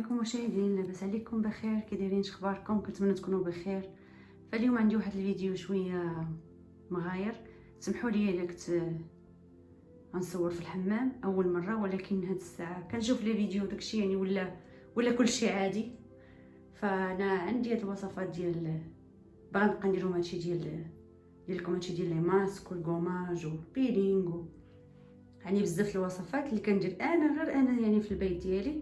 عليكم مشاهدين، لاباس عليكم بخير؟ كي دايرين؟ اخباركم؟ كنتمنى تكونوا بخير. فاليوم عندي واحد الفيديو شويه مغاير، سمحوا لي الا كنت غنصور في الحمام اول مره، ولكن هاد الساعه كنشوف لي فيديو داكشي يعني ولا كلشي عادي. فانا عندي هاد الوصفات ديال باغا نبقى نديرهم، هادشي ديالكم، هادشي ديال لي ماسك والكوماج والبيلينغ يعني بزاف الوصفات اللي كندير انا غير انا يعني في البيت ديالي.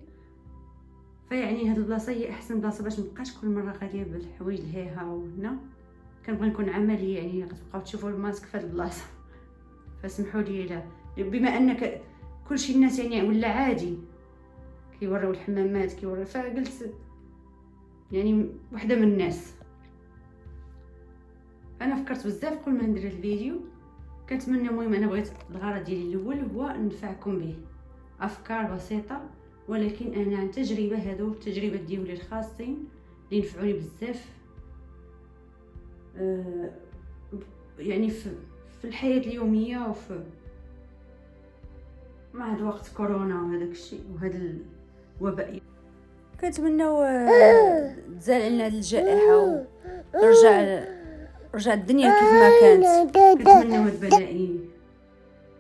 فيعني هاد البلاصه هي احسن بلاصه باش مبقاش كل مره غاديه بالحوايج الهيها وهنا. كنبغي نكون عمليه، يعني غتبقاو تشوفوا الماسك في هاد البلاصه. فسمحوا لي لا، بما انك كلشي الناس يعني ولا عادي كيوريو الحمامات كيوريو، فقلت يعني وحده من الناس. انا فكرت بزاف قبل ما ندير الفيديو، كنتمنى المهم انا بغيت الغرض ديالي الاول هو نفعكم به افكار بسيطه، ولكن انا عن تجربه، هادو التجربه ديالي الخاصين اللي نفعوني بزاف يعني في الحياه اليوميه وفي مع هاد وقت كورونا وهداك الشيء وهاد الوباء. كنتمناو تزال لنا الجائحه ورجع الدنيا كيف ما كانت. كنتمناو هاد البلاء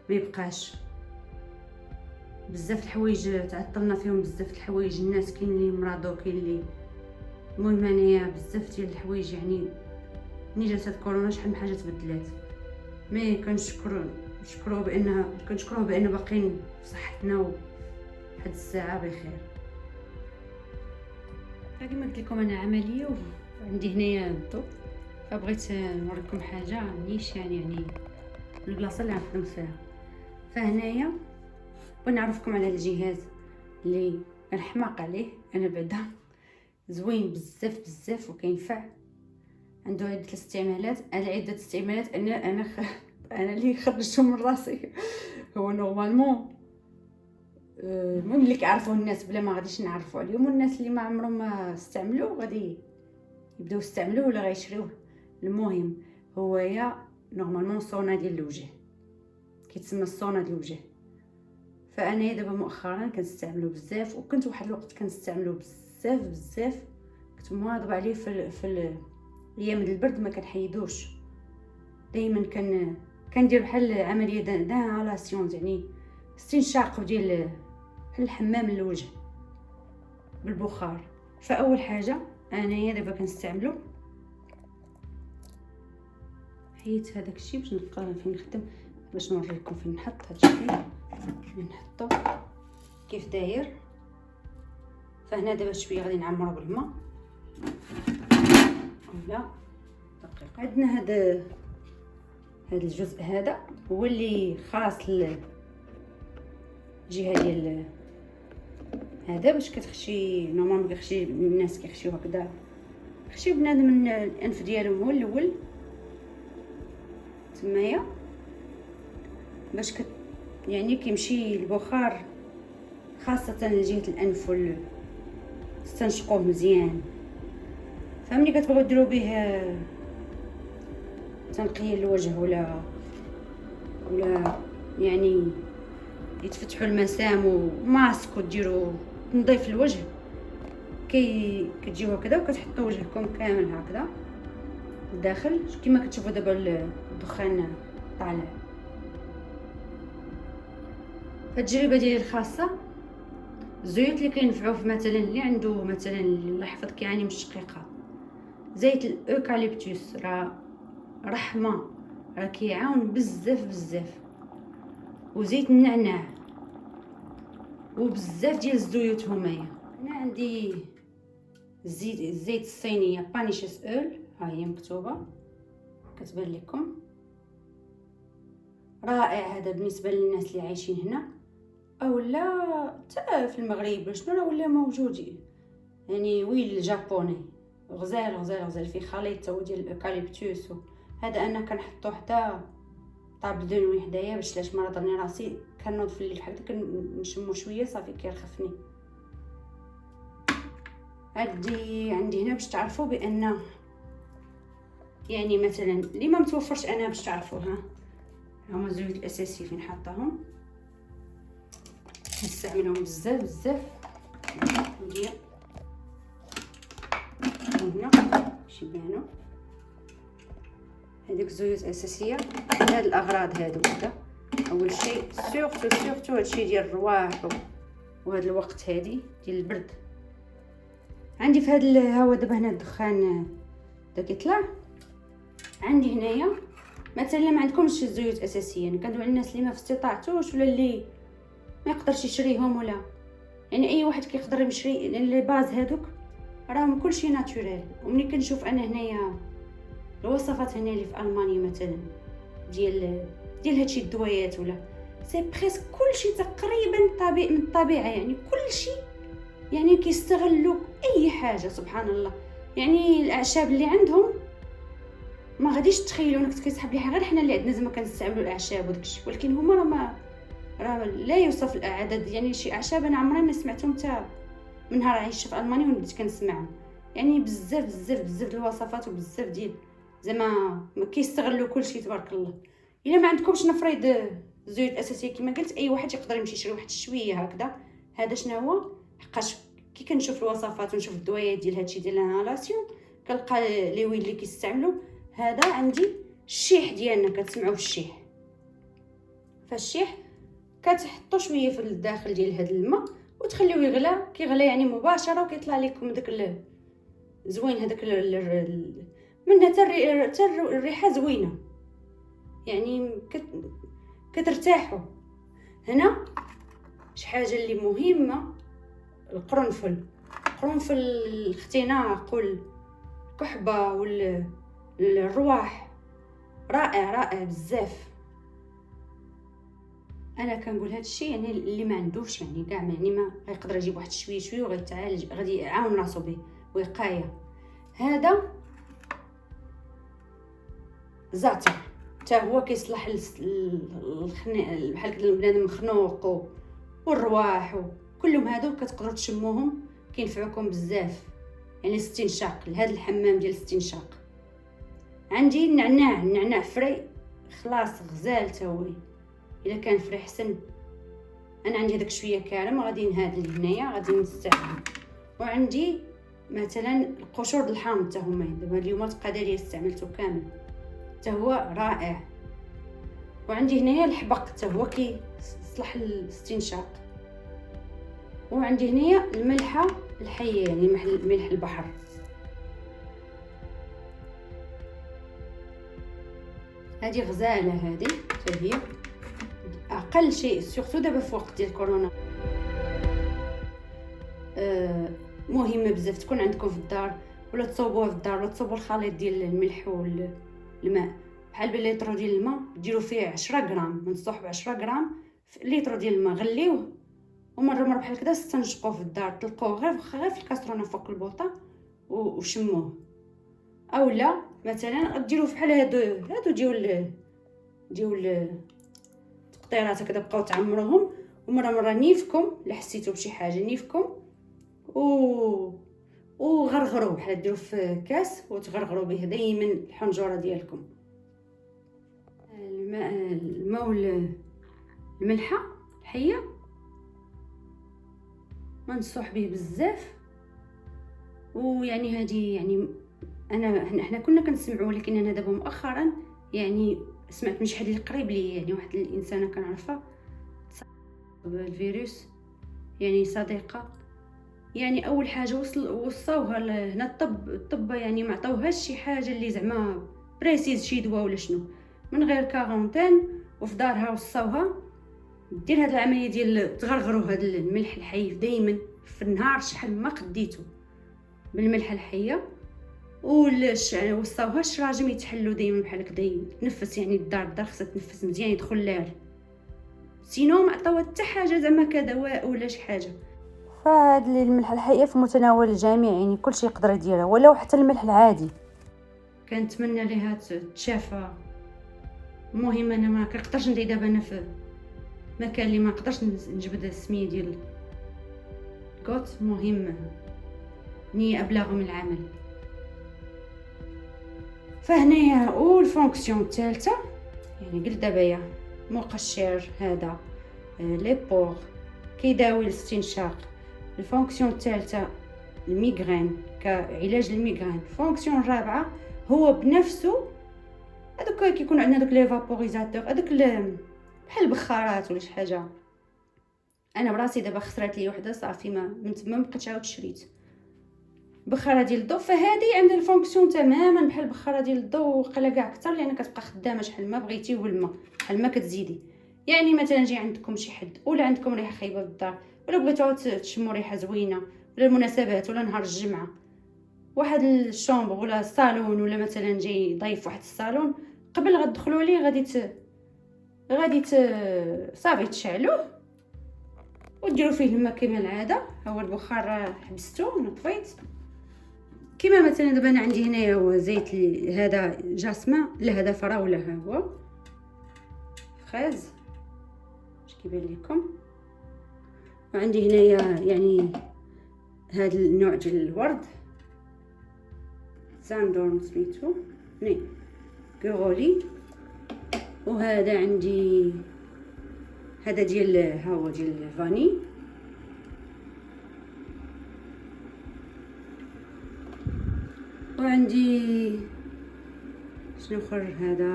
ما يبقاش. بزاف الحوايج تعطلنا فيهم، بزاف الحوايج، الناس كاين اللي مرضوا كاين اللي، المهم انايا بزاف ديال الحوايج يعني ملي جات كورونا شحال من حاجه تبدلات. مي كنشكروا بان باقيين بصحتنا وحد الساعه بخير. كما قلت لكم انا عمليه وعندي هنايا الضو، فبغيت نوريكم حاجه نيشان يعني البلاصه اللي غنخدم فيها. فهنايا ونعرفكم على الجهاز اللي كنحماق عليه انا، بعدا زوين بزاف بزاف وكينفع. عنده عده استعمالات، على عده استعمالات انا اللي خرجتهم من راسي. هو نورمالمون المهم اللي كيعرفوه الناس بلا ما غاديش نعرفوا عليهم، والناس اللي ما عمرهم ما استعملوه غادي يبداو يستعملوه ولا غيشريوه. المهم هو يا نورمالمون صونا ديال الوجه، كيتسمى الصونا ديال الوجه. فانا دابا مؤخرا كنستعملو بزاف، وكنت واحد الوقت كنستعملو بزاف كنت مواظبه عليه في ايام البرد، ما كنحيدوش دائما. كندير بحال عمليه دانالاسيون، يعني استنشاق ديال بحال الحمام للوجه بالبخار. فاول حاجه انايا دابا كنستعملو، حيت هذاك الشيء باش نلقى فين نخدم، باش نوريكم فين نحط هادشي، فين نحطو كيف داير. فهنا دابا شويه غادي نعمرو بالماء ولا دقيق. عندنا هذا الجزء هذا هو اللي خاص الجهه ديال هذا، باش كتخشي نورمالمون كيخشي الناس كيخشيو هكذا، خشي بنادم الانف ديالهم هو الاول تمايا، باش يعني كيمشي البخار خاصه لجهه الانف تستنشقوه مزيان. فملي كتبغيو ديروا به تنقيه للوجه ولا يعني يتفتحوا المسام وماسك وديروا تنظيف الوجه، كتجيو هكذا وكتحطوا وجهكم كامل هكذا لداخل كما كتشوفوا دابا الدخان طالع. فالتجربه ديالي الخاصه الزيوت اللي كينفعوا في مثلا اللي عنده مثلا الله يحفظ كيعاني من الشقيقه، زيت الاوكاليبتوس راه رحمه، راه كيعاون بزاف. وزيت النعناع وبزاف ديال الزيوت همايا. انا عندي الزيت الصينيه بانيشس اول، ها هي مكتوبه كتبان لكم، رائع هذا بالنسبه للناس اللي عايشين هنا اولا حتى في المغرب. شنو راه ولا موجود يعني ويل الجابوني غزال فيه خليط هو ديال الاوكاليبتوس. هذا انا كنحطو حتى طابل دو نوي حدايا باش لاش ما ضرني راسي كنوض في الليل هكذا كنشمو شويه صافي كيرخفني. عندي هنا باش تعرفوا بان يعني مثلا اللي ما متوفرش انا باش تعرفوا هما الزيوت الاساسيه فين حطاهم. نستعملهم بزاف ندير باش يبانو. هذيك الزيوت اساسيه لهاد الاغراض هادو كدا. اول شيء سورتو هادشي ديال الرواح وهاد الوقت هادي ديال البرد. عندي في هاد ها هو دابا هنا الدخان دا كيطلع. عندي هنايا مثلا ما عندكمش الزيوت اساسيه، كندوي على الناس اللي ما في استطاعتوش ولا اللي ما يقدرش يشريهم، ولا يعني اي واحد كيقدر يشري، لان لي باز هادوك راهم كلشي ناتوريل. ومني كنشوف انا هنايا الوصفات هنا اللي في المانيا مثلا ديال هادشي الدويات ولا سي بريسك كلشي تقريبا طبيعي من الطبيعه، يعني كلشي يعني كيستغلوا اي حاجه سبحان الله. يعني الاعشاب اللي عندهم ما غاديش تخيلوا انك كتسحب ليها، غير حنا اللي عندنا زعما كنستعملوا الاعشاب وداكشي، ولكن هما راه لا يوصف الاعداد. يعني شي اعشاب انا عمري ما سمعتهم حتى من نهار عايشه في المانيا وبديت كنسمعهم. يعني بزاف الوصفات وبزاف ديال زعما ما كيستغلوا كلشي تبارك الله. الا ما عندكمش نفرض زيوت اساسيه كما قلت، اي واحد يقدر يمشي يشري واحد شويه هكذا. هذا شنو هو؟ حقاش كي كنشوف الوصفات ونشوف الدوايات ديال هادشي ديال الانالاسيون كنلقى لي ويل اللي كيستعملوا. هذا عندي الشيح ديالنا، كتسمعوا بالشيح. فالشيح كتحطوا شويه في الداخل ديال هذا الماء وتخليوه يغلى. كيغلى يعني مباشره وكيطلع لكم داك زوين هذاك منها حتى الريحه زوينه، يعني كترتاحوا. هنا شي حاجه اللي مهمه، القرنفل الاختناق والكحبه والرواح رائع بزاف. انا كنقول هذا الشيء يعني اللي ما عندوش يعني كاع يعني ما غيقدر يجيب واحد شويه وغيتعالج، غادي يعاون راسو به وقايه. هذا زعتر حتى هو كيصلح بحال كدا البنادم مخنوق والرواح وكلهم هادو كتقدروا تشموهم كينفعوكم بزاف. يعني الاستنشاق، لهذا الحمام ديال الاستنشاق. عندي النعناع فري، خلاص غزال تا هو، الا كان فري حسن. انا عندي هذاك شويه كارم غادي نهاد هنايا غادي نستعمل. وعندي مثلا القشور د الحامض حتى هما دابا اليوم القدريه استعملته كامل حتى هو رائع. وعندي هنايا الحبق حتى هو كيصلح الاستنشاق. وعندي هنايا الملحه الحيه يعني ملح البحر. هذه غزاله، هذه حتى هي اقل شيء سورتو دابا في وقت ديال كورونا. مهمه بزاف تكون عندكم في الدار، ولا تصوبوها في الدار، ولا تصوبوا الخليط ديال الملح والماء. بحال بالليتر ديال الماء ديروا فيه 10 غرام، منصوح ب 10 غرام في لتر ديال الماء، غليوه ومره بحال كذا استنشقوه في الدار، طلقوه غير في الكاسرونه فوق البوطه وشموه. اولا مثلا ديروا بحال هادو ديال تقطيرات هكذا، بقاو تعمروهم ومره نيفكم الا حسيتوا بشي حاجه نيفكم وغرغروا بحال ديروا في كاس وتغرغروا به دائما الحنجره ديالكم. الماء الملحه الحيه منصوح به بزاف. ويعني هذه يعني احنا كنا كنسمعوا، ولكن انا دابا مؤخرا يعني سمعت من شي حد اللي قريب لي، يعني واحد الانسانه كنعرفها بالفيروس، يعني صديقه. يعني اول حاجه وصاوها هنا الطب يعني ما عطاوهاش شي حاجه اللي زعما بريسيز شي دواء ولا شنو، من غير كارونتين وفي دارها وصاوها دير هاد العمليه ديال تغرغروا هاد الملح الحي دائما في النهار شحال ما قديتو بالملح الحيه. وصاوها الشراجم يتحلوا دائما بحال هكذا، تنفس يعني الدار خصها تنفس مزيان يدخل لها، سينو ما عطاوها حتى حاجه زعما كدواء ولا شي حاجه. فهاد الملح الحقيقي في متناول الجميع، يعني كل شيء يقدر يديرها ولو حتى الملح العادي. كنتمنى ليها تشافى. المهم انا ما كنقدرش ندير دابا انا في مكان اللي ما نقدرش نجبد السميه ديال كوت، مهم ني ابلغ من العمل. فهنايا والفونكسيون الثالثه يعني قلت دابا مقشر هذا لي بور كيداوي الاستنشاق. الفونكسيون الثالثه الميغرين، كعلاج الميغرين. فونكسيون الرابعه هو بنفسه هذوك كيكون عندنا دوك لي فابوريزاتور، هذوك بحال البخارات ولا شي حاجه. انا براسي دابا خسرات لي وحده صافي، من تما مابقيتش عاود شريت بخاره ديال الضو. فهذه عندها الفونكسيون تماما بحال البخاره ديال الضو، وقيلا كاع اكثر، لان كتبقى خدامه شحال ما بغيتي والماء شحال ما كتزيدي. يعني مثلا جاي عندكم شي حد ولا عندكم ريحه خايبه بالدار، ولا بغيتو تشموا ريحه زوينه، ولا المناسبات ولا نهار الجمعه، واحد الشومبر ولا الصالون، ولا مثلا جاي ضيف واحد الصالون، قبل غتدخلوا ليه غادي صافي تشعلوه وديروا فيه الماء كما العاده. ها هو البخار حبستو نطفيت. كما مثلا دابا انا عندي هنايا هو زيت هذا جاسمين، لا هذا فراوله، ها هو فريز باش كيبان لكم. وعندي هنايا يعني هذا النوع ديال الورد ساندورن سميتو ني كورولي. وهذا عندي هذا ديال ها هو ديال الفاني. وعندي شنو اخر هذا.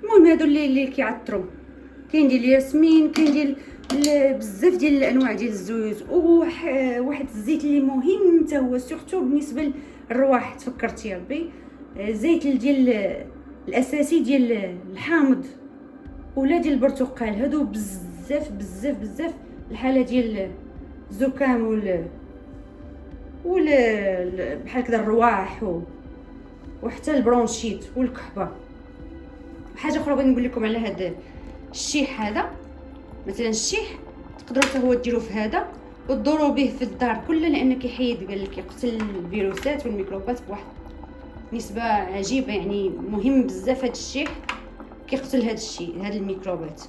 المهم هادو اللي كيعطروا، كاين ديال الياسمين، كاين ديال بزاف ديال الانواع ديال الزيوت. واحد الزيت اللي مهم حتى هو سورتو بالنسبه للرواح، تفكرت يا ربي، زيت ديال الاساسي ديال الحامض ولا ديال البرتقال. هادو بزاف بزاف بزاف الحاله ديال الزكام ولا بحال كذا الرواح وحتى البرونشيت والكحبه. حاجه اخرى بغيت نقول لكم على هذا الشيح. هذا مثلا الشيح تقدروا حتى هو ديروه في هذا وتدوروا به في الدار كلها، لان كيحيد قال لك يقتل الفيروسات والميكروبات بواحد نسبه عجيبه. يعني مهم بزاف هذا الشيح، كيقتل هذا الشيء، هاد الميكروبات.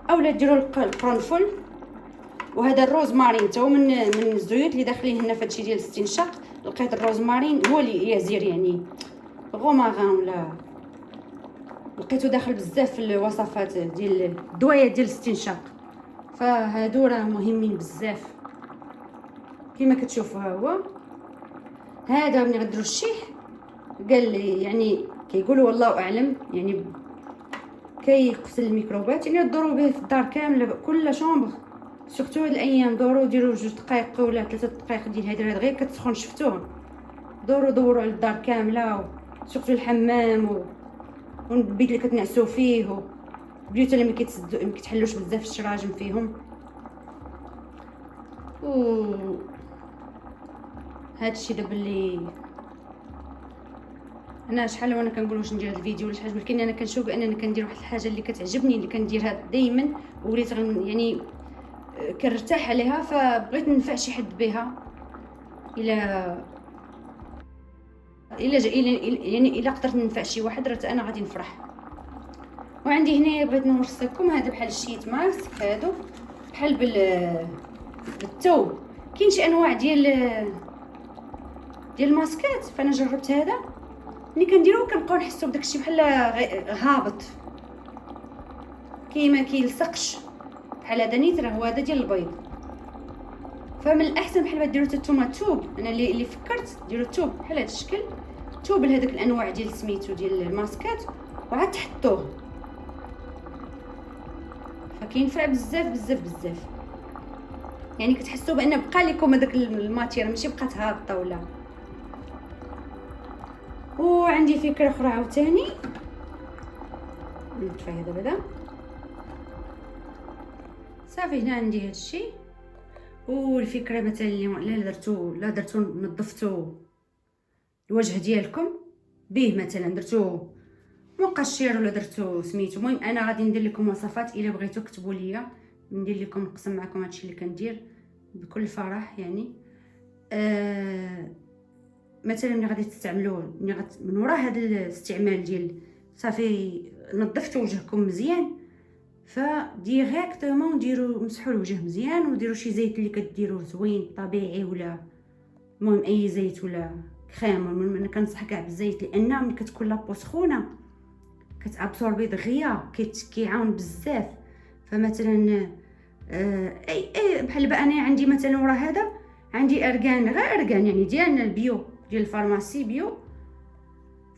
اولا ديروا القرنفل. وهذا الروزمارين تا هو من الزيوت اللي داخلين هنا في هادشي ديال الاستنشاق. لقيت الروزمارين هو اللي يزير يعني غوماغان، ولا لقيته داخل بزاف في الوصفات ديال الدوايات ديال الاستنشاق. فهادو راه مهمين بزاف كما كتشوفوا. ها هو هذا ملي غديروا الشيح قال لي يعني كيقولوا والله اعلم يعني كيقتل الميكروبات. يعني دوروا به في الدار كامله كل شومبر، سورتو هاد الايام دوروا ديروا 2 دقائق ولا 3 دقائق ديال هذه غير كتسخن. شفتوه دوروا على الدار كامله، سورتو الحمام والبيت اللي كتنعسوا فيه، البيوت اللي ما كيتحلوش بزاف الشراجم فيهم. هذا الشيء دابا اللي انا شحال وانا كنقول واش ندير هذا الفيديو ولا شحال، ولكن انا كنشوف بانني كندير واحد الحاجه اللي كتعجبني، اللي كنديرها دائما وليت يعني كنرتاح عليها، فبغيت ننفع شي حد بها. الى يعني الا قدرت ننفع شي واحد راه انا غادي نفرح. وعندي هنايا بغيت نورس لكم هذا بحال الشيت ماسك، هادو بحال بالثوب. كاين شي انواع ديال الماسكات، فانا جربت هذا ملي كنديروه كنبقاو نحسوا بداكشي بحال هابط، ما كيلصقش بحال هذا نيت. راه هو هذا ديال البيض. فمن الاحسن بحال ما ديروا الثومه توب. انا اللي فكرت ديروا الثوب بحال هذا الشكل، توب لهذاك الانواع ديال سميتو ديال الماسكات، وعاد تحطوه فكينفع بزاف بزاف بزاف. يعني كتحسوا بان بقى لكم هذاك الماتير ماشي بقات هابطه ولا. وعندي فكره اخرى عاوتاني نطفي هذا بدا صافي. هنا عندي هذا الشيء. والفكره مثلا لا درتو نظفتو الوجه ديالكم به، مثلا درتو مقشر ولا درتو سميتو. المهم انا غادي ندير لكم وصفات الا بغيتو كتبوا ليا، ندير لكم نقسم معكم هادشي اللي كندير بكل فرح. يعني مثلا ملي غادي تستعملوه من وراء هذا الاستعمال ديال صافي نظفتوا وجهكم مزيان، فديريكتومون ديروا مسحوا الوجه مزيان وديروا شي زيت اللي كديروه زوين طبيعي، ولا المهم اي زيت ولا كريم. المهم انا كنصح كاع بالزيت، لان ملي كتكون لابو سخونه كتابسوربي دغيا، كيعاون بزاف. فمثلا اي بحال انا عندي مثلا ورا هذا عندي ارغان، غير ارغان يعني ديال البيو ديال الفارماسي بيو.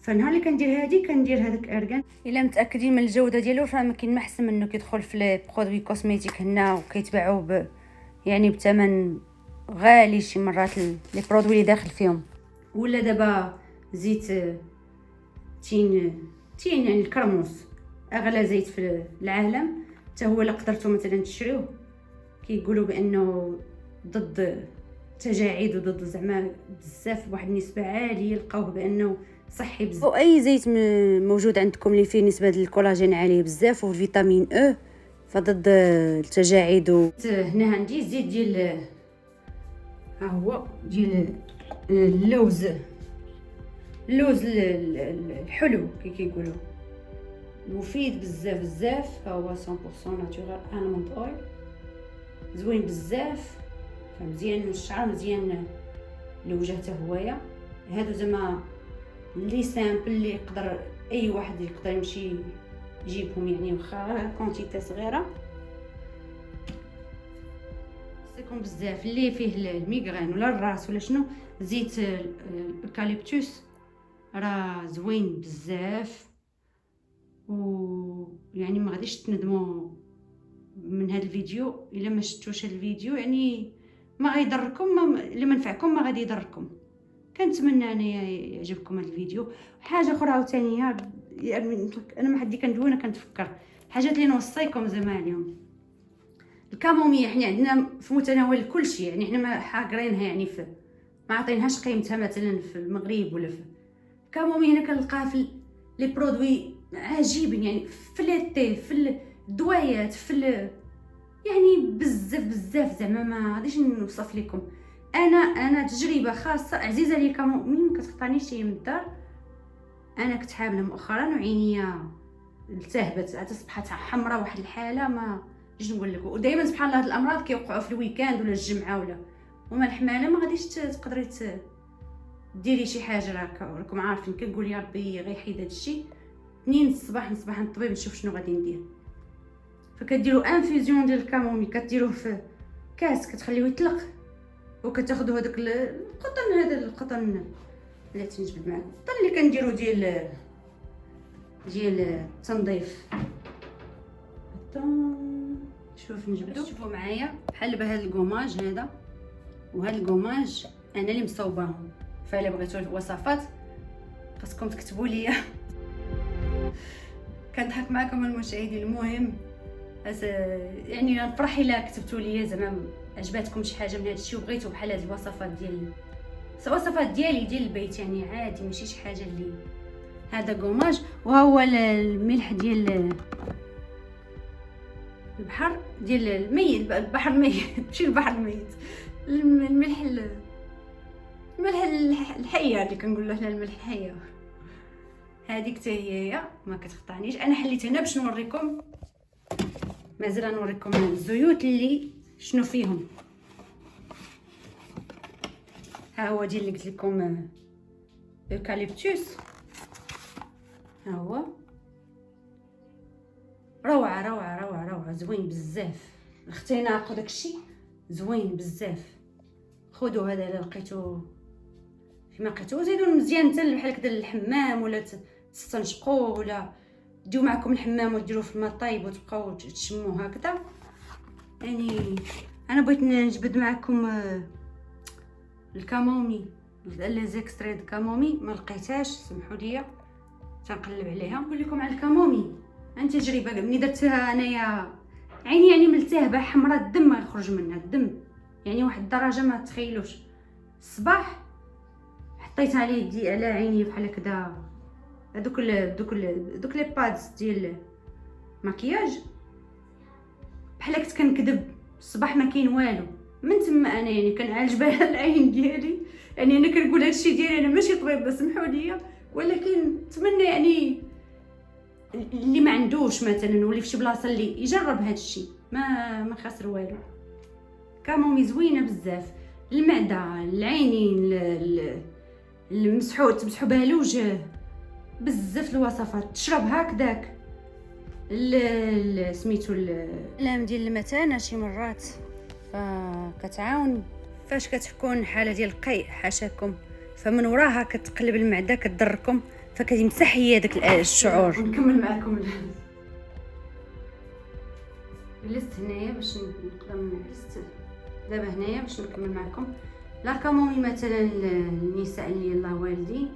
فنهار اللي كندير هادي كندير هذاك ارغان. الا متاكدين من الجوده ديالو فما كاين ما احسن منه كيدخل في لي برودوي كوزميتيك هنا وكيتباعوا يعني بثمن غالي شي مرات لي برودوي اللي داخل فيهم. ولا دابا زيت تين يعني الكرموس اغلى زيت في العالم، حتى هو الا قدرتوا مثلا تشريوه كيقولوا بانه ضد التجاعيد وضد زعما بزاف بواحد النسبه عاليه، لقاوه بانه صحي بزاف. واي زيت موجود عندكم اللي فيه نسبه الكولاجين عاليه بزاف والفيتامين او فضد التجاعيد. هنا عندي زيت ديال ها هو ديال اللوز الحلو كيقولوا، مفيد بزاف بزاف. ها هو 100% ناتورال الموند اويل، زوين بزاف، مزيان للشعر، مزيان للوجه حتى هويا. هادو زعما لي سامبل اللي يقدر اي واحد يقدر يمشي يجيبهم، يعني واخا كونتيتي صغيره سيكون بزاف. اللي فيه الميغرين ولا الراس ولا شنو، زيت الكاليبتوس راه زوين بزاف، ويعني ما غاديش تندموا من هذا الفيديو الا ما شفتوش هذا الفيديو، يعني ما غيضركم، اللي منفعكم ما غادي يضركم. كنتمنى انا يعجبكم هذا الفيديو. حاجه اخرى عاوتاني يعني انا ما حدي كندوي، انا كنتفكر الحاجات اللي نوصيكم زعما اليوم. الكاموميه حنا عندنا في متناول كل شيء، يعني حنا ما حاقرينها، يعني ما عطيناهاش قيمتها مثلا في المغرب ولا في الكاموميه. هنا كنلقاها في لي برودوي عجيبين، يعني في ليتي، في الدوايات، في يعني بزاف زعما ما غاديش نوصف لكم. انا تجربه خاصه عزيزه لي كامومي ما كتقطعنيش هي من الدار. انا كنت حامله مؤخرا وعينيا التهبت، تصبحت حمراء واحد الحاله ما نجي نقول لكم. ودائما سبحان الله هاد الامراض كيوقعوا في الويكاند ولا الجمعه وما الحماله ما غاديش تقدري ديري شي حاجه. راكم عارفين كنقول يا ربي غيحيد هذا الشيء. 2 الصباح نصبح عند الطبيب نشوف شنو غادي ندير. فكديروا انفيزيون ديال الكامومي، كديروه في كاس كتخليوه يطلق، وكتاخذوا هذاك القطن، هذا القطن اللي تنجبد معكم، القطن اللي كنديروا ديال التنظيف. شوف نجبدو، شوفوا معايا بحال بهذا الكوماج هذا وهذا الكوماج انا اللي مصوباهم. فالا بغيتوا الوصفات خاصكم تكتبوا لي. كنضحك معكم المشاهدين. المهم يعني نفرح الا كتبتوا لي زعما عجباتكم شي حاجه من هذا الشيء وبغيتوا بحال هذه الوصفات ديال الوصفات ديالي ديال البيت، يعني عادي ماشي شي حاجه اللي. هذا كوماج، وها هو الملح ديال البحر ديال الميت، البحر الميت ماشي البحر الميت، الملح الحيه اللي كنقول له الملح الحيه. هذيك حتى هي ما كتقطعنيش. انا حليت هنا باش نوريكم، مازال نوريكم الزيوت اللي شنو فيهم. ها هو ديال اللي قلت لكم ايكاليبتوس، ها هو روعه زوين بزاف. الاختناق وداكشي زوين بزاف. خذوا هذا الا لقيتو فيما لقيتو، زيدوا مزيان حتى بحال هكذا للحمام، ولا تستنشقوه، ولا ديو معكم الحمام وديروه في الماء طايب وتبقاو تشموه هكذا. يعني انا بغيت نجبد معكم الكامومي، لي زيكستري د كامومي ما لقيتهاش، سمحوا لي تنقلب عليها. نقول لكم على الكامومي عن تجربه ملي درتها انايا، عيني يعني ملتهبه حمراء، الدم ما يخرج منها، الدم يعني واحد الدرجه ما تخيلوش. الصباح حطيت عليه يدي على عيني بحال هكذا، دوك لي بادز ديال مكياج، بحال كنت كنكذب. الصباح ما كاين والو. من تما انا يعني كنعالج العين ديالي، يعني انا كنقول هادشي ديالي، انا ماشي طبيبه سمحوا لي، ولكن نتمنى يعني اللي ما عندوش مثلا ولا في شي بلاصه اللي يجرب هادشي ما خاسر والو. كامومي زوينه بزاف، المعده، العينين، تمسحوا بها الوجه، بزاف الوصفات. تشرب هكذاك سميتو الالام ديال المثانه شي مرات كتعاون فاش كتكون حاله ديال القيء حاشاكم، فمن وراها كتقلب المعده كتضركم، فكيمسح هي داك الشعور. نكمل معكم. جلست هنايا باش نقدر نجلس دابا هنايا باش نكمل معكم. لا كامومي مثلا النساء اللي الله والدين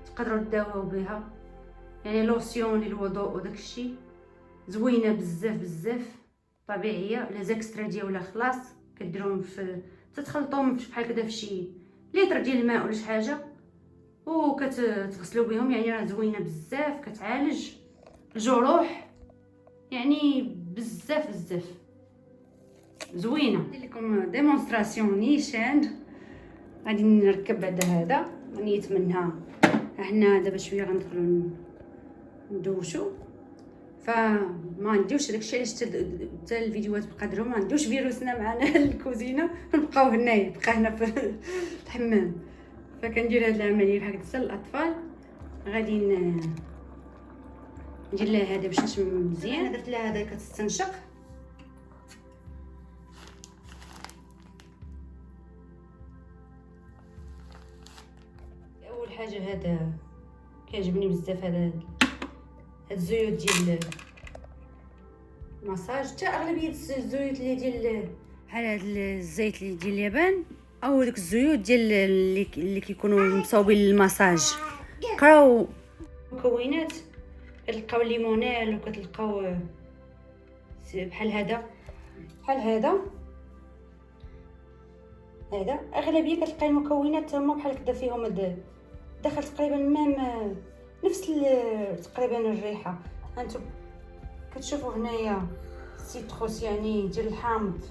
تقدروا تداووا بها، يعني لوسيون للوضوء وداك الشيء زوينه بزاف بزاف، طبيعيه. لا زاكسترا ديالها خلاص كديروهم في تتخلطوهم بحال كذا في شي لتر ديال الماء ولا شي حاجه وكتغسلوا بهم، يعني راه زوينه بزاف، كتعالج الجروح، يعني بزاف بزاف زوينه. ندير لكم ديمونستراسيون نيشان. غادي نركب بعد هذا نيت منها. حنا دابا شويه غندخلوا ندوشو، فما نديوش داكشي علاش حتى الفيديوهات بقدروا ما نديوش فيروسنا معنا الكوزينه، نبقاو هنايا، بقى هنا في الحمام. فكندير هاد العمليه بحال هكا للاطفال. غادي ندير لها هذا باش نشم مزيان. درت لها هذا كتستنشق. اول حاجه هذا كيعجبني بزاف، هذا الزيوت ديال المساج. حتى اغلبيه الزيوت اللي ديال بحال هذا الزيت اللي ديال اليابان او داك الزيوت ديال اللي كيكونوا مصاوبين للمساج، كراو مكونات كتلقاو الليمونيل وكتلقاو بحال هذا اغلبيه كتلقاي المكونات هما بحال كذا فيهم داخل تقريبا ميم نفس تقريبا الريحه. هانتم كتشوفوا هنايا سيتروس يعني ديال الحامض،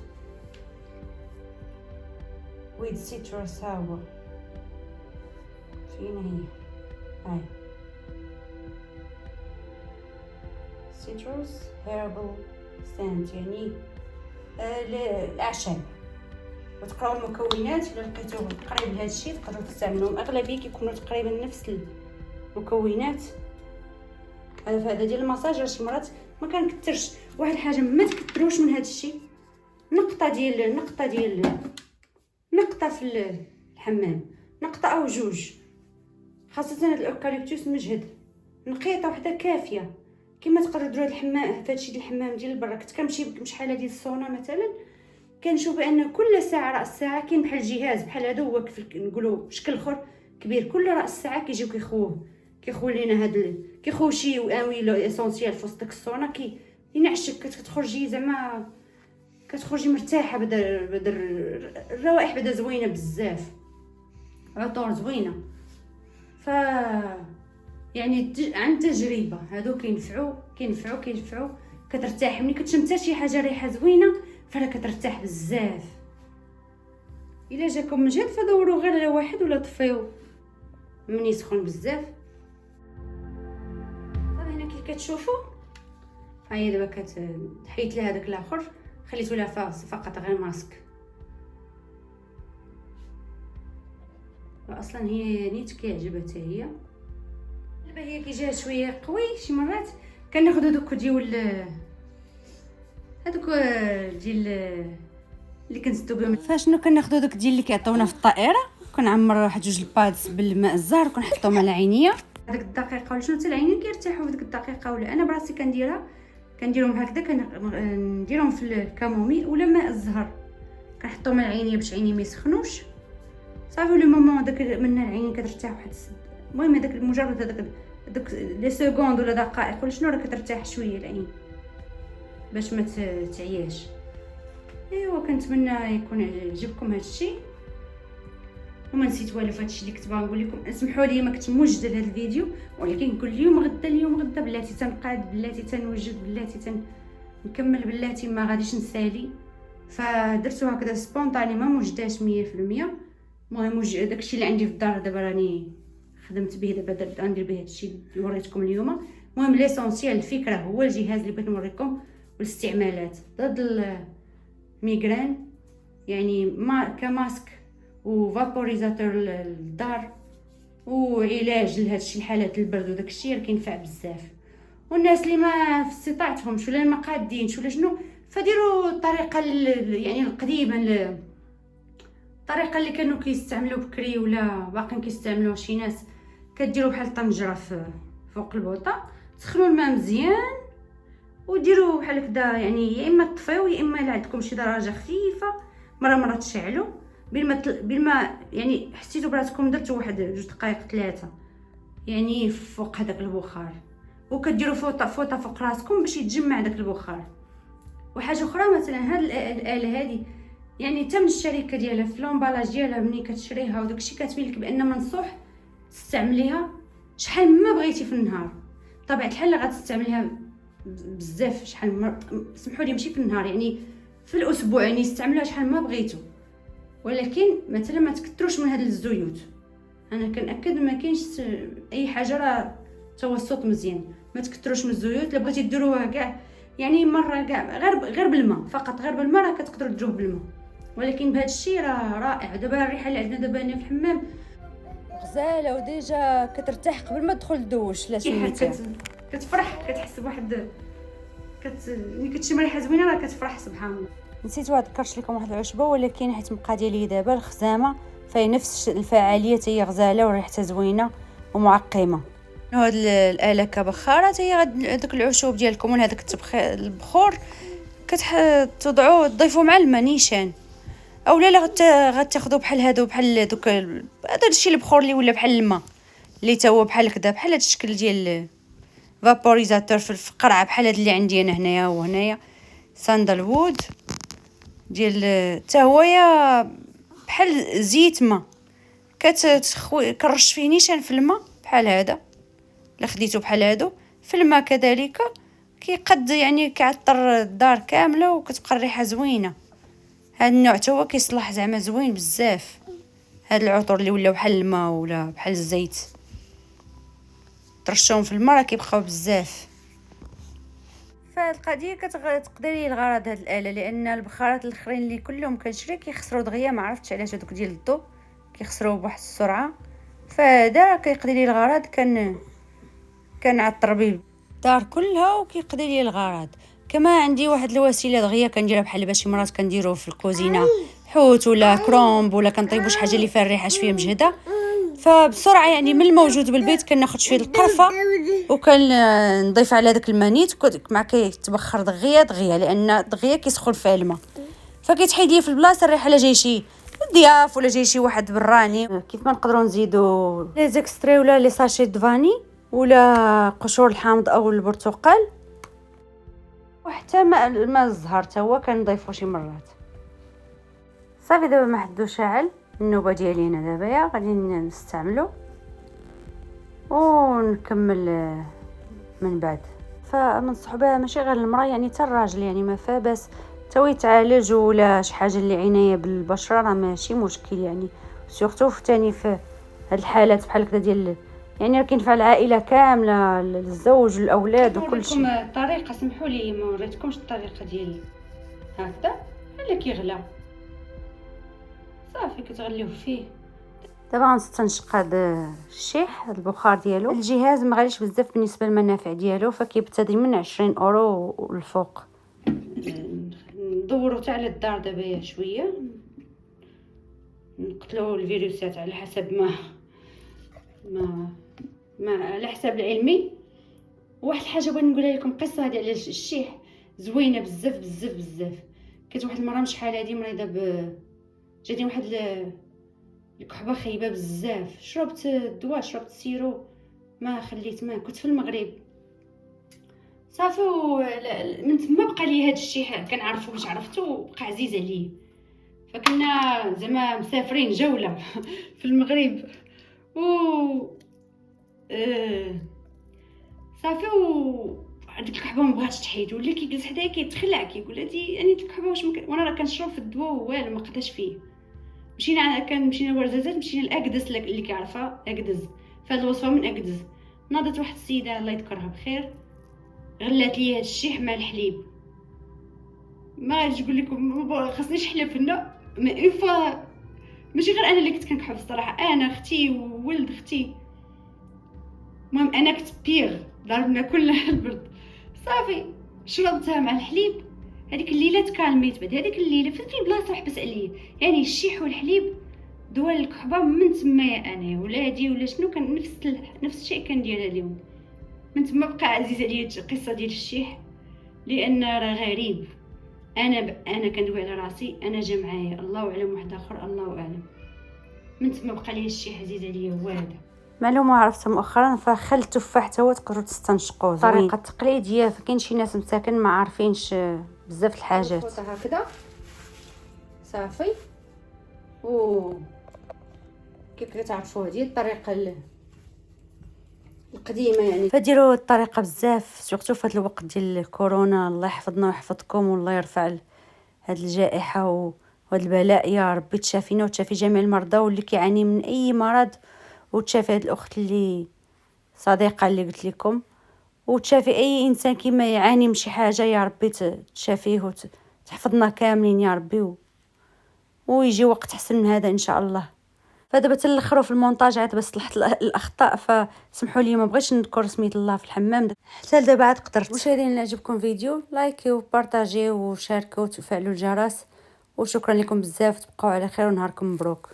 ويد سيتروس ها هو فين هي، هاي سيتروس هيربل سنت يعني الاعشاب. وتقراو المكونات الا لقيتو قريب لهذا الشيء تقدروا تستعملوهم. اغلبيه كيكونوا تقريبا نفس المكونات. هذا ديال المساج شي مرات ما كنكثرش. واحد الحاجه ما تكثروش من هذا الشيء، نقطه في الحمام، نقطه او جوج، خاصه هذا الاوكاليبتوس مجهد، نقيطه وحده كافيه. كما تقدروا ديروا الحمام في هادشي ديال الحمام ديال برا. كنت كنمشي شحال ديال الصونا مثلا، كنشوف بان كل ساعه راس الساعه كاين بحال جهاز بحال هذا هو نقولوا بشكل اخر كبير، كل راس الساعه كيجيو كيخوو لينا هاد كيخوو شي اويل اسونسيال في وسط داك الصونا ينعشك. كتخرجي زعما كتخرجي مرتاحه، بدا الروائح بدا زوينه بزاف، عطور زوينه. ف يعني عن تجربه هادو كينفعوا كترتاح ملي كتشم حتى شي حاجه ريحه زوينه، فلا كترتاح بزاف. الا جاكم مجهد فدوروا غير على واحد ولا طفيو من يسخن بزاف. صافي هنا كيف كتشوفوا هاي دابا حيت لها داك الاخر، خليتو لها فقط غير ماسك. اصلا هي نيت كيعجبها حتى هي. دابا هي كيجيها شويه قوي شي مرات كناخذ هذوك ديال اللي كنسدو بهم. فاشنو كناخذ هذوك ديال اللي كيعطيونا في الطائره، كنعمر واحد جوج البادز بالماء الزهر وكنحطهم على عينيا هذيك الدقيقه ولا شنو، حتى العينين كيرتاحوا في ديك الدقيقه. ولا انا براسي كنديرهم هكذا، كنديرهم في الكامومي ولا ماء الزهر، كنحطهم على عينيا باش عيني ما يسخنوش. صافي لو مومون داك من العينين كترتاح واحد المهم هذاك مجرد هذاك لي سكوند ولا دقائق ولا شنو راه كترتاح شويه العين باش ما تعياش. ايوا كنتمنى يكون عجبكم هذا الشيء، وما نسيت والو في هذا الشيء اللي كنت باغا نقول لكم. اسمحوا لي ما كنت موجده لهذا الفيديو، ولكن نقول اليوم غدا بلاتي تنقاد، بلاتي تنوجد، بلاتي نكمل، بلاتي ما غاديش نسالي. فدرتو هكذا سبونطاني ما موجداش 100%. المهم داكشي اللي عندي في الدار دابا راني خدمت به، دابا غندير به هادشي اللي وريتكم اليوم. المهم ليسونسيال الفكره هو الجهاز اللي بغيت نوريكم والاستعمالات ضد الميغرين، يعني كماسك وفابوريزاتور للدار وعلاج لهادشي الحالات البرد وداك الشيء كينفع بزاف. والناس اللي ما في استطاعتهمش ولا ما قادينش ولا شنو، فديروا الطريقه يعني القديمه الطريقه اللي كانوا كيستعملوا بكري ولا باقيين كيستعملوها شي ناس، كديروا بحال الطنجره فوق البوطه، تسخنوا الماء مزيان وديروا بحال هكذا، يعني يا اما تطفيو يا اما لا عندكم شي درجه خفيفه مره تشعلوا بالماء يعني حسيتوا براسكم درتوا واحد 2 دقائق 3 يعني فوق هذاك البخار، وكديروا فوطه فوق راسكم باش يتجمع داك البخار. وحاجه اخرى مثلا هاد الاله هذه يعني حتى من الشركه ديالها في لومبالاج ديالها ملي كتشريها وداكشي كتبين لك بان منصوح تستعمليها شحال ما بغيتي في النهار. بطبيعه الحال غتستعمليها بزاف شحال سمحوا لي ماشي في النهار، يعني في الاسبوع، يعني استعملوها شحال ما بغيتو، ولكن مثلا ما تكثروش من هاد الزيوت. انا كنأكد ما كاينش اي حاجه راه توسط مزيان، ما تكثروش من الزيوت. الا بغيتي ديروها كاع يعني مره كاع غير بالماء فقط، غير بالماء راه كتقدروا ديروه بالماء، ولكن بهذا الشيء راه رائع. دابا الريحه اللي عندنا دابا هنا في الحمام غزاله وديجا كترتاح قبل ما تدخل الدوش. لا سميتها كتفرح، كتحس بواحد ملي كتشم ريحه زوينه راه كتفرح سبحان الله. نسيت ذكرت لكم واحد العشبه، ولكن حيت مبقى ديالي دابا الخزامه فهي نفس الفعاليه، هي غزاله وريحتها زوينه ومعقمه. هاد الاله كبخاره هي داك العشوب ديالكم ولا هذاك البخور كتوضعوه تضيفوه مع الماء نيشان، اولا لا غتاخذوا بحال هادو بحال دوك هذا الشيء البخور اللي ولا بحال الماء اللي تا هو بحال هكذا، بحال هذا الشكل ديال فابوريزاتور في قرعه بحال هذا اللي عندي انا هنايا وهنايا ساندال وود ديال تا هو بحال زيت ما كرش فيه نيشان في الماء بحال هذا. الا خديتو بحال هادو في الماء كذلك كيقد يعني كيعطر الدار كامله وكتبقى الريحه زوينه. هذا النوع تا هو كيصلح زعما زوين بزاف. هاد العطور اللي ولاو بحال الماء ولا بحال الزيت ترشوهم في الماء راه كيبقاو بزاف. فهاد القضيه كتقضي الغرض هاد الاله، لان البخارات الاخرين اللي كلهم كنشري كيخسروا دغيا، ما عرفتش علاش هذوك ديال الضو كيخسروا بواحد السرعه، فهذا راه كيقضي لي الغرض. كنعطر به الدار كلها وكيقضي لي الغرض. كما عندي واحد الوسيله دغيا كنديرها بحال شي مرات كنديرو في الكوزينه حوت ولا كرومب ولا كنطيبوا شي حاجه اللي فيها الريحه شويه مجهده، فبسرعه يعني من الموجود بالبيت كناخذ شويه القرفه وكنضيف على داك المانيت مع كيتبخر دغيا لان دغيا كيسخن فيه الماء، فكيتحيد لي في البلاصه الريحه. لا جاي شي ضياف ولا جاي شي واحد براني كيف ما نقدروا نزيدوا لي زيكستري ولا لي ساشي دفاني ولا قشور الحامض او البرتقال، وحتى الماء الزهر حتى هو كنضيفو شي مرات. صافي دابا ما حدو شاعل النوبه ديالي هنا دابا غادي نستعملو ونكمل من بعد. فننصح بها ماشي غير المراه، يعني حتى الراجل يعني ما فيها باس تا يتعالج ولا شي حاجه اللي عنايه بالبشره راه ماشي مشكل، يعني سورتو ثاني في هاد الحالات بحال هكذا ديال يعني راه كينفع العائله كامله، الزوج والاولاد وكل شيء. نوريكم الطريقه، سمحوا لي ما وريتكمش الطريقه ديالي. هكذا بحال كيغلى صافي كتغليوه فيه. دابا غنستنشق هذا الشيح البخار ديالو. الجهاز ما غاليش بزاف بالنسبه للمنافع ديالو، فكيبتدي من 20 اورو والفوق. ندورو حتى على الدار دابا شويه نقتلوا الفيروسات على حسب ما على حساب العلمي. واحد الحاجه بغيت نقولها لكم، قصه هذه على الشيح زوينه بزاف. كانت واحد المره من شحال هذه مريضه جاتني واحد الكحبه خايبه بزاف، شربت الدواء شربت السيرو ما خليت ما كنت في المغرب صافي، من تما بقى لي هذا الشيح كنعرفو باش عرفتو بقى عزيز عليا. فكنا زعما مسافرين جوله في المغرب و صافي هذيك الكحبه ما بغاتش تحيد، ولا كيجلس حدايا كيتخلع كيقول هادي يعني الكحبه واش وانا راه كنشرب في الدواء والو ما قداش فيه. مشينا لورزازات، مشينا لاكدس اللي كيعرفها اكدز، فهاد الوصفه من اكدز. ناضت واحد السيده الله يذكرها بخير غلات لي هاد الشيح مع الحليب، ما غاديش نقول لكم ما خاصنيش حلفنا ماشي غير انا اللي كنت كنكحب الصراحه، انا اختي وولد اختي. المهم انا كنت بيغ ضربنا كلنا البرد. صافي شربتها مع الحليب هذيك الليله تكالميت، بعد هذيك الليله في بلاصه حبس عليا. يعني الشيح والحليب دوال الكحبه من تمايا انا ولادي ولا شنو كان نفس الشيء كنديرها اليوم. من تما بقى عزيز عليا القصه ديال الشيح، لان راه غريب. انا كندوي على راسي، انا جا معايا الله اعلم واحد اخر الله اعلم. من تما بقى لي الشيح عزيز عليا هو هذا. معلومه عرفتها مؤخرا، فخل التفاح حتى هو تقدروا تستنشقوه، الطريقه التقليديه. فكاين شي ناس مساكن ما عارفينش بزاف الحاجات. هكذا صافي، و كيف كتعرفوا هذه الطريقه القديمه يعني. فديروا الطريقه بزاف سورتو في هذا الوقت ديال الكورونا. الله يحفظنا ويحفظكم، والله يرفع هذه الجائحه وهذا البلاء يا ربي. تشافينا وتشافي جميع المرضى، واللي كيعاني من اي مرض، وتشافي هذه الاخت اللي صديقه اللي قلت لكم، وتشافي اي انسان كيما يعاني من شي حاجه يا ربي تشافيه وتحفظنا كاملين يا ربي، ويجي وقت احسن من هذا ان شاء الله. فدابا تلخروا في المونتاج عاد بس صلحت الاخطاء، فسمحوا لي ما بغيتش نذكر سميت الله في الحمام حتى دابا عاد قدرت. مشاهدينا اللي عجبكم فيديو لايكيو وبارطاجيو وشاركوا وتفعلوا الجرس، وشكرا لكم بزاف. تبقوا على خير ونهاركم مبروك.